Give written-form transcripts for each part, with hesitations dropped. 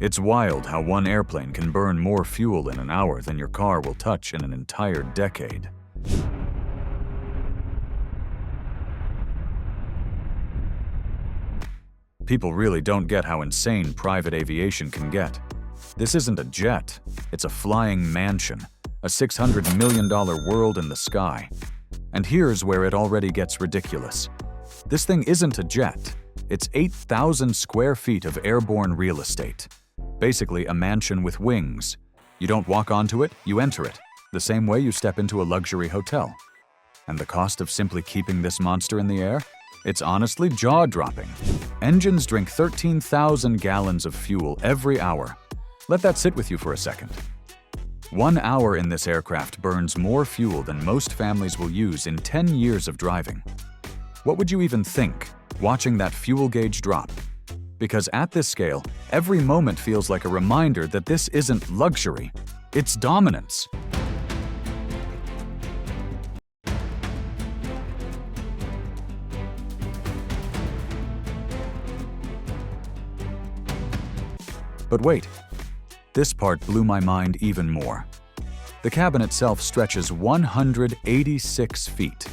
It's wild how one airplane can burn more fuel in an hour than your car will touch in an entire decade. People really don't get how insane private aviation can get. This isn't a jet, it's a flying mansion, a $600 million world in the sky. And here's where it already gets ridiculous. This thing isn't a jet, it's 8,000 square feet of airborne real estate. Basically a mansion with wings. You don't walk onto it, you enter it, the same way you step into a luxury hotel. And the cost of simply keeping this monster in the air? It's honestly jaw-dropping. Engines drink 13,000 gallons of fuel every hour. Let that sit with you for a second. 1 hour in this aircraft burns more fuel than most families will use in 10 years of driving. What would you even think, watching that fuel gauge drop? Because at this scale, every moment feels like a reminder that this isn't luxury, it's dominance. But wait, this part blew my mind even more. The cabin itself stretches 186 feet,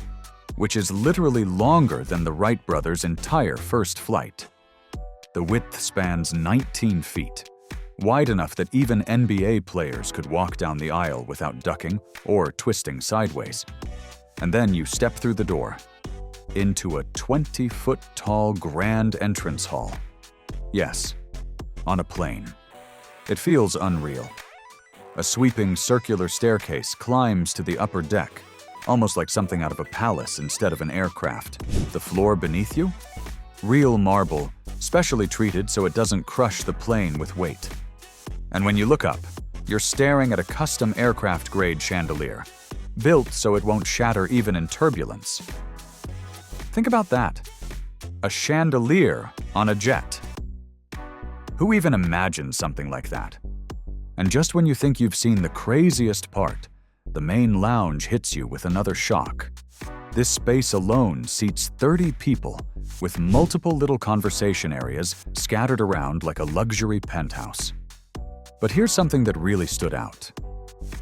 which is literally longer than the Wright brothers' entire first flight. The width spans 19 feet, wide enough that even NBA players could walk down the aisle without ducking or twisting sideways. And then you step through the door into a 20-foot-tall grand entrance hall. Yes, on a plane. It feels unreal. A sweeping circular staircase climbs to the upper deck, almost like something out of a palace instead of an aircraft. The floor beneath you? Real marble, specially treated so it doesn't crush the plane with weight. And when you look up, you're staring at a custom aircraft-grade chandelier, built so it won't shatter even in turbulence. Think about that. A chandelier on a jet. Who even imagines something like that? And just when you think you've seen the craziest part, the main lounge hits you with another shock. This space alone seats 30 people, with multiple little conversation areas scattered around like a luxury penthouse. But here's something that really stood out.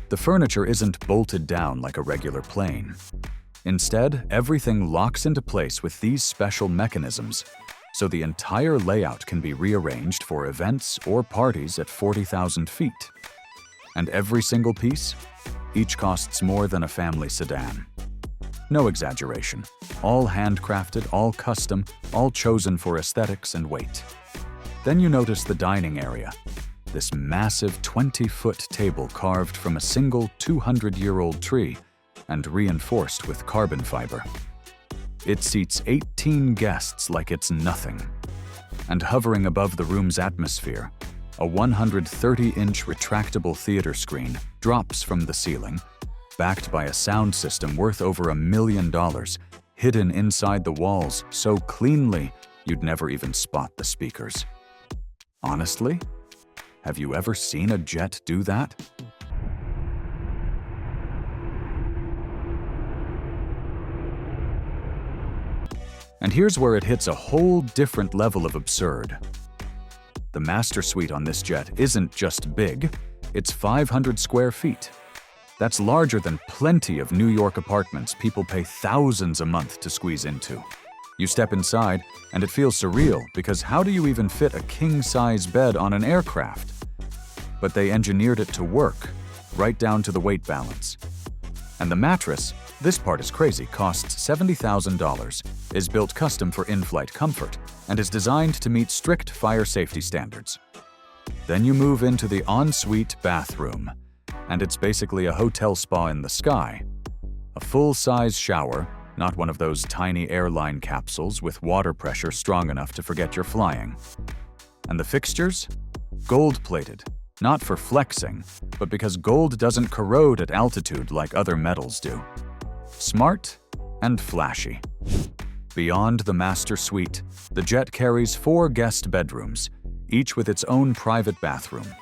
The furniture isn't bolted down like a regular plane. Instead, everything locks into place with these special mechanisms, so the entire layout can be rearranged for events or parties at 40,000 feet. And every single piece? Each costs more than a family sedan. No exaggeration. All handcrafted, all custom, all chosen for aesthetics and weight. Then you notice the dining area. This massive 20-foot table carved from a single 200-year-old tree and reinforced with carbon fiber. It seats 18 guests like it's nothing. And hovering above the room's atmosphere, a 130-inch retractable theater screen drops from the ceiling, backed by a sound system worth over $1 million, hidden inside the walls so cleanly you'd never even spot the speakers. Honestly, have you ever seen a jet do that? And here's where it hits a whole different level of absurd. The master suite on this jet isn't just big, it's 500 square feet. That's larger than plenty of New York apartments people pay thousands a month to squeeze into. You step inside, and it feels surreal because how do you even fit a king-size bed on an aircraft? But they engineered it to work, right down to the weight balance. And the mattress, this part is crazy, costs $70,000, is built custom for in-flight comfort, and is designed to meet strict fire safety standards. Then you move into the ensuite bathroom, and it's basically a hotel spa in the sky. A full-size shower, not one of those tiny airline capsules with water pressure strong enough to forget you're flying. And the fixtures? Gold-plated, not for flexing, but because gold doesn't corrode at altitude like other metals do. Smart and flashy. Beyond the master suite, the jet carries 4 guest bedrooms, each with its own private bathroom.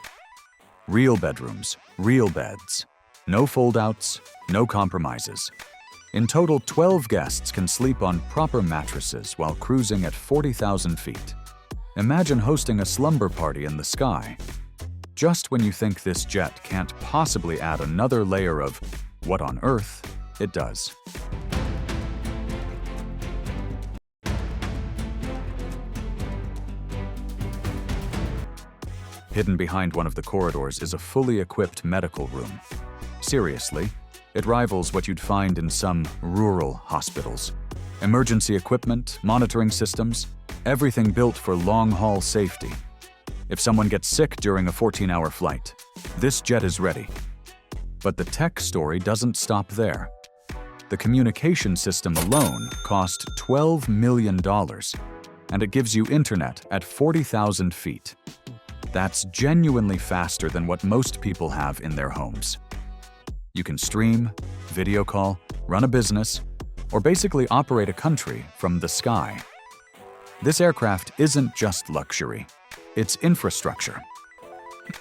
Real bedrooms, real beds. No fold-outs, no compromises. In total, 12 guests can sleep on proper mattresses while cruising at 40,000 feet. Imagine hosting a slumber party in the sky. Just when you think this jet can't possibly add another layer of what on earth, it does. Hidden behind one of the corridors is a fully equipped medical room. Seriously, it rivals what you'd find in some rural hospitals. Emergency equipment, monitoring systems, everything built for long-haul safety. If someone gets sick during a 14-hour flight, this jet is ready. But the tech story doesn't stop there. The communication system alone cost $12 million, and it gives you internet at 40,000 feet. That's genuinely faster than what most people have in their homes. You can stream, video call, run a business, or basically operate a country from the sky. This aircraft isn't just luxury, it's infrastructure.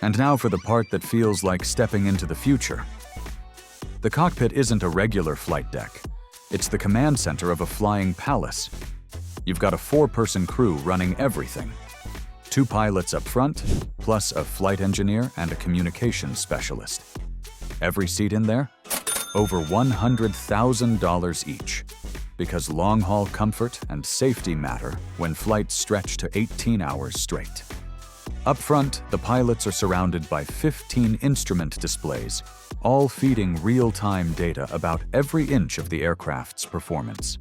And now for the part that feels like stepping into the future. The cockpit isn't a regular flight deck. It's the command center of a flying palace. You've got a 4-person crew running everything. 2 pilots up front, plus a flight engineer and a communications specialist. Every seat in there? Over $100,000 each, because long-haul comfort and safety matter when flights stretch to 18 hours straight. Up front, the pilots are surrounded by 15 instrument displays, all feeding real-time data about every inch of the aircraft's performance.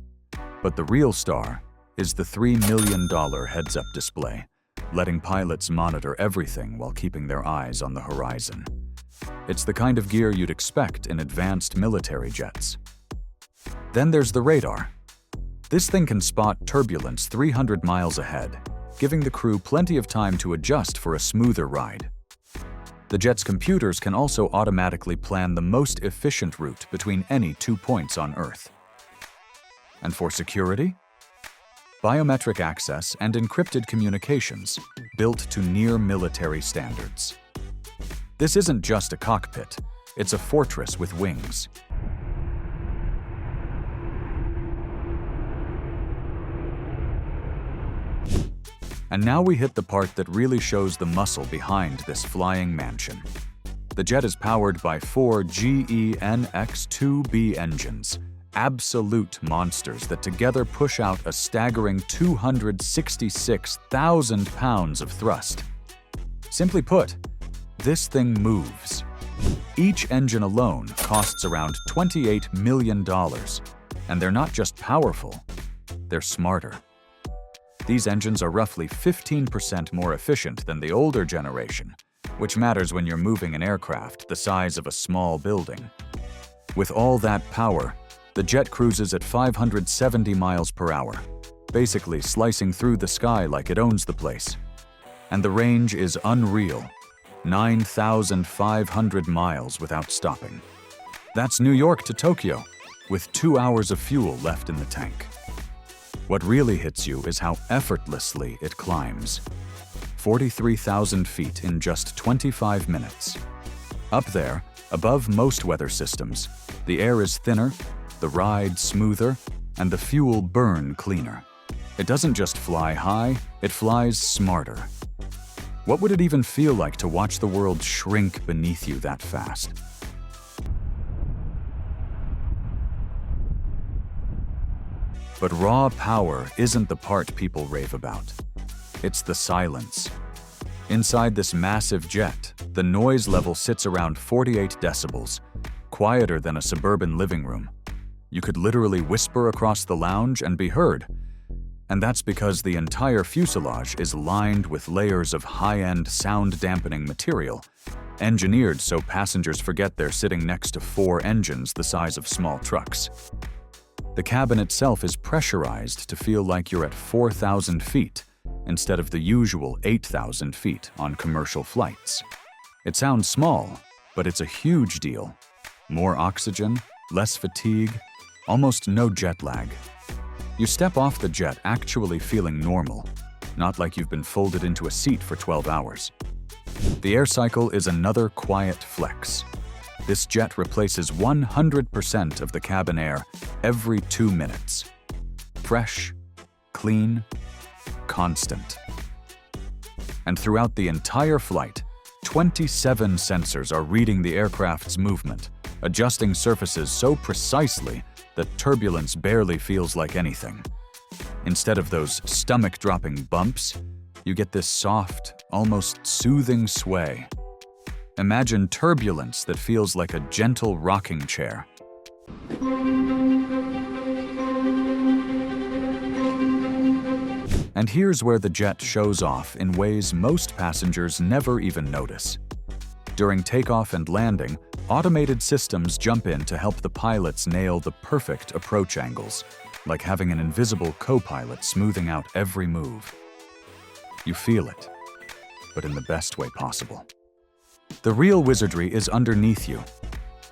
But the real star is the $3 million heads-up display, letting pilots monitor everything while keeping their eyes on the horizon. It's the kind of gear you'd expect in advanced military jets. Then there's the radar. This thing can spot turbulence 300 miles ahead, giving the crew plenty of time to adjust for a smoother ride. The jet's computers can also automatically plan the most efficient route between any 2 points on Earth. And for security? Biometric access and encrypted communications, built to near-military standards. This isn't just a cockpit, it's a fortress with wings. And now we hit the part that really shows the muscle behind this flying mansion. The jet is powered by 4 GE NX-2B engines, absolute monsters that together push out a staggering 266,000 pounds of thrust. Simply put, this thing moves. Each engine alone costs around $28 million, and they're not just powerful, they're smarter. These engines are roughly 15% more efficient than the older generation, which matters when you're moving an aircraft the size of a small building. With all that power, the jet cruises at 570 miles per hour, basically slicing through the sky like it owns the place. And the range is unreal, 9,500 miles without stopping. That's New York to Tokyo, with 2 hours of fuel left in the tank. What really hits you is how effortlessly it climbs. 43,000 feet in just 25 minutes. Up there, above most weather systems, the air is thinner, the ride smoother, and the fuel burn cleaner. It doesn't just fly high, it flies smarter. What would it even feel like to watch the world shrink beneath you that fast? But raw power isn't the part people rave about. It's the silence. Inside this massive jet, the noise level sits around 48 decibels, quieter than a suburban living room. You could literally whisper across the lounge and be heard. And that's because the entire fuselage is lined with layers of high-end sound-dampening material, engineered so passengers forget they're sitting next to 4 engines the size of small trucks. The cabin itself is pressurized to feel like you're at 4,000 feet instead of the usual 8,000 feet on commercial flights. It sounds small, but it's a huge deal. More oxygen, less fatigue, almost no jet lag. You step off the jet actually feeling normal, not like you've been folded into a seat for 12 hours. The air cycle is another quiet flex. This jet replaces 100% of the cabin air every 2 minutes. Fresh, clean, constant. And throughout the entire flight, 27 sensors are reading the aircraft's movement, adjusting surfaces so precisely that turbulence barely feels like anything. Instead of those stomach-dropping bumps, you get this soft, almost soothing sway. Imagine turbulence that feels like a gentle rocking chair. And here's where the jet shows off in ways most passengers never even notice. During takeoff and landing, automated systems jump in to help the pilots nail the perfect approach angles, like having an invisible co-pilot smoothing out every move. You feel it, but in the best way possible. The real wizardry is underneath you.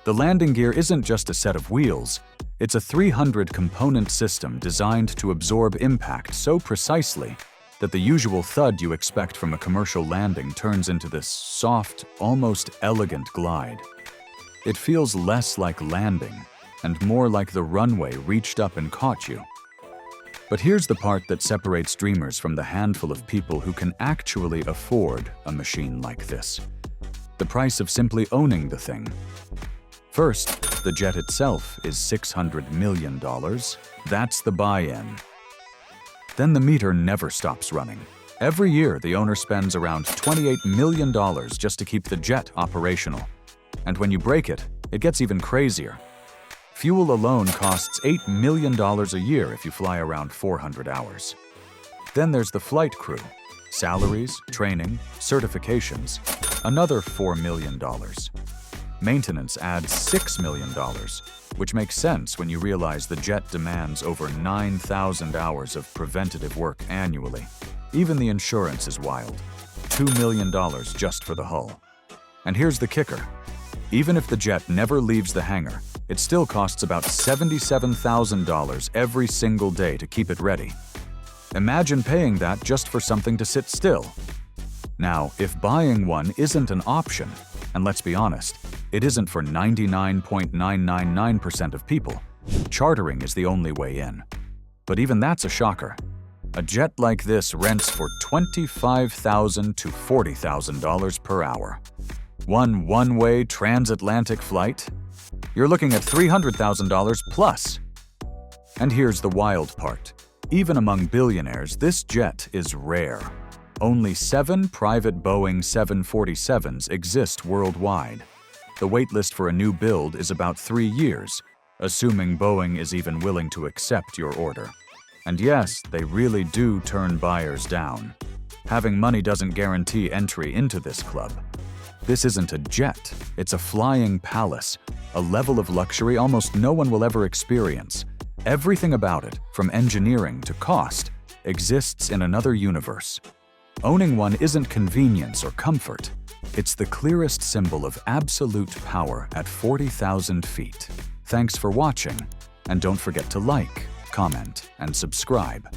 The landing gear isn't just a set of wheels, it's a 300-component system designed to absorb impact so precisely that the usual thud you expect from a commercial landing turns into this soft, almost elegant glide. It feels less like landing and more like the runway reached up and caught you. But here's the part that separates dreamers from the handful of people who can actually afford a machine like this. The price of simply owning the thing. First, the jet itself is $600 million. That's the buy-in. Then the meter never stops running. Every year, the owner spends around $28 million just to keep the jet operational. And when you break it, it gets even crazier. Fuel alone costs $8 million a year if you fly around 400 hours. Then there's the flight crew. Salaries, training, certifications, another $4 million. Maintenance adds $6 million, which makes sense when you realize the jet demands over 9,000 hours of preventative work annually. Even the insurance is wild. $2 million just for the hull. And here's the kicker. Even if the jet never leaves the hangar, it still costs about $77,000 every single day to keep it ready. Imagine paying that just for something to sit still. Now, if buying one isn't an option, and let's be honest, it isn't for 99.999% of people, chartering is the only way in. But even that's a shocker. A jet like this rents for $25,000 to $40,000 per hour. One one-way transatlantic flight? You're looking at $300,000 plus. And here's the wild part. Even among billionaires, this jet is rare. Only 7 private Boeing 747s exist worldwide. The waitlist for a new build is about 3 years, assuming Boeing is even willing to accept your order. And yes, they really do turn buyers down. Having money doesn't guarantee entry into this club. This isn't a jet, it's a flying palace, a level of luxury almost no one will ever experience. Everything about it, from engineering to cost, exists in another universe. Owning one isn't convenience or comfort. It's the clearest symbol of absolute power at 40,000 feet. Thanks for watching, and don't forget to like, comment, and subscribe.